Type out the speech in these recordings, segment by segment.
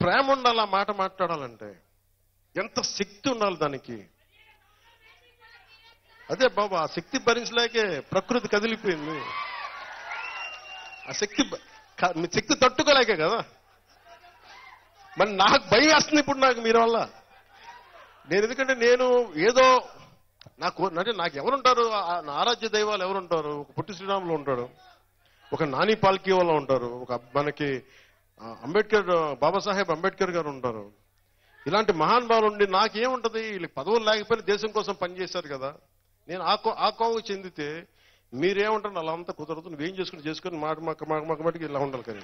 ప్రేమ ఉండాలి ఆ మాట మాట్లాడాలంటే, ఎంత శక్తి ఉండాలి దానికి. అదే బాబా, ఆ శక్తి భరించలేకే ప్రకృతి కదిలిపోయింది. ఆ శక్తి తట్టుకోలేకే కదా. మరి నాకు భయం వేస్తుంది ఇప్పుడు, నాకు మీరు వల్ల. ఎందుకంటే నేను ఏదో నాకు ఎవరుంటారు, నా ఆరాధ్య దైవాలు ఎవరుంటారు? ఒక పుట్టి శ్రీరాములు ఉంటాడు, ఒక నాని పాల్కీ వాళ్ళు ఉంటారు, ఒక మనకి అంబేద్కర్, బాబాసాహెబ్ అంబేద్కర్ గారు ఉంటారు. ఇలాంటి మహానుభావులు ఉండి నాకేముంటది? వీళ్ళకి పదవులు లేకపోయినా దేశం కోసం పనిచేశారు కదా. నేను ఆ కోవకు చెందితే మీరేమంటారు? అలా అంతా కుదరదు, నువ్వేం చేసుకుని మటుకు ఇలా ఉండాలి. కానీ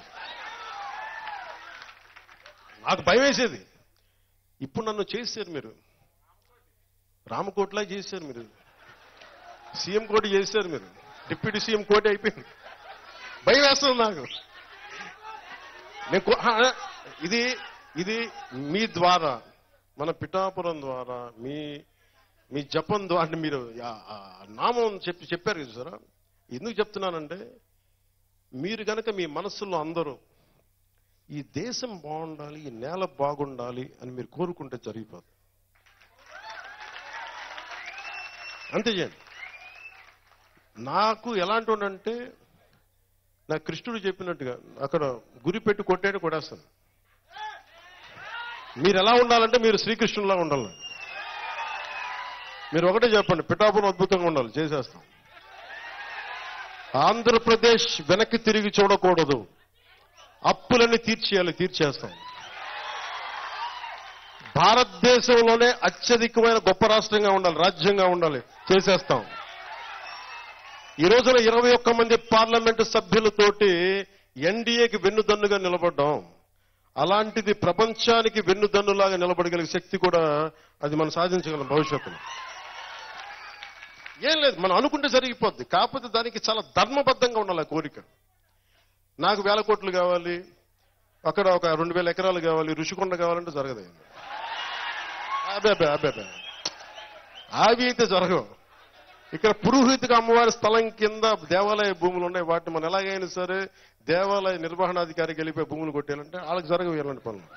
నాకు భయం వేసేది. ఇప్పుడు నన్ను చేశారు మీరు, రామకోట్లా చేశారు మీరు, సీఎం కోటి చేశారు మీరు, డిప్యూటీ సీఎం కోటి అయిపోయింది. భయం వేస్తుంది నాకు. ఇది మీ ద్వారా, మన పిఠాపురం ద్వారా, మీ జపం ద్వారా మీరు నామం చెప్పారు కదా సార్. ఎందుకు చెప్తున్నానంటే, మీరు గనక మీ మనస్సులో అందరూ ఈ దేశం బాగుండాలి, ఈ నేల బాగుండాలి అని మీరు కోరుకుంటే జరిగిపోతుంది. అంతే చేయండి. నాకు ఎలాంటి అంటే, నాకు కృష్ణుడు చెప్పినట్టుగా అక్కడ గురి పెట్టి కొట్టేట కొడేస్తాను. మీరు ఎలా ఉండాలంటే మీరు శ్రీకృష్ణులా ఉండాలి. మీరు ఒకటే చెప్పండి, పిఠాపురం అద్భుతంగా ఉండాలి, చేసేస్తాం. ఆంధ్రప్రదేశ్ వెనక్కి తిరిగి చూడకూడదు, అప్పులన్నీ తీర్చేస్తాం. భారతదేశంలోనే అత్యధికమైన గొప్ప రాష్ట్రంగా ఉండాలి, రాజ్యంగా ఉండాలి, చేసేస్తాం. ఈ రోజున 21 మంది పార్లమెంటు సభ్యులతోటి ఎన్డీఏకి వెన్నుదన్నుగా నిలబడ్డాం. అలాంటిది ప్రపంచానికి వెన్నుదన్నులాగా నిలబడగలిగే శక్తి కూడా అది మనం సాధించగలం భవిష్యత్తులో. ఏం లేదు, మనం అనుకుంటే జరిగిపోద్ది. కాకపోతే దానికి చాలా ధర్మబద్ధంగా ఉండాలి ఆ కోరిక. నాకు 1000 కోట్లు కావాలి, అక్కడ ఒక 2000 ఎకరాలు కావాలి, ఋషికొండ కావాలంటే జరగదు. అవి అయితే జరగవు. ఇక్కడ పురోహితుగా అమ్మవారి స్థలం కింద దేవాలయ భూములు ఉన్నాయి. వాటిని మనం ఎలాగైనా సరే దేవాలయ నిర్వహణాధికారికి వెళ్ళిపోయి భూములు కొట్టేయాలంటే వాళ్ళకి జరగవు ఇలాంటి పనులు.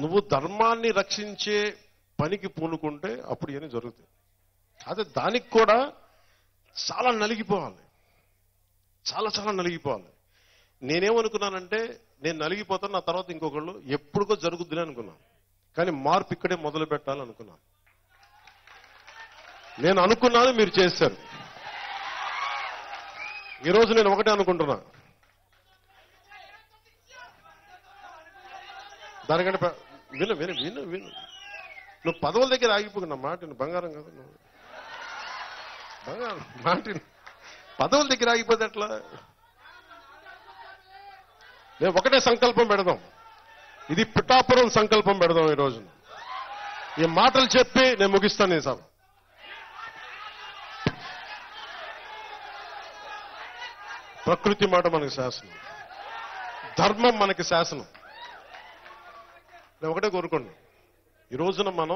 నువ్వు ధర్మాన్ని రక్షించే పనికి పూనుకుంటే అప్పుడు ఇవన్నీ జరుగుతాయి. అదే దానికి కూడా చాలా నలిగిపోవాలి, చాలా నలిగిపోవాలి. నేనేమనుకున్నానంటే, నేను నలిగిపోతాను, నా తర్వాత ఇంకొకళ్ళు ఎప్పుడుకో జరుగుద్దులే అనుకున్నాను. కానీ మార్పు ఇక్కడే మొదలు పెట్టాలనుకున్నాను. నేను అనుకున్నాను, మీరు చేశారు. ఈరోజు నేను ఒకటే అనుకుంటున్నా, దానికంటే విను విను విను విను నువ్వు పదవుల దగ్గర ఆగిపోకు. నా మాట బంగారం కదా, నువ్వు బంగారం మాట పదవుల దగ్గర ఆగిపోతే ఎట్లా? నేను ఒకటే సంకల్పం పెడదాం, ఇది పిఠాపురం సంకల్పం పెడదాం. ఈ రోజు ఈ మాటలు చెప్పి నేను ముగిస్తాను ఈ సభ. ప్రకృతి మాట మనకి శాసనం, ధర్మం మనకి శాసనం. నేను ఒకటే కోరుకోండి, ఈ రోజున మనం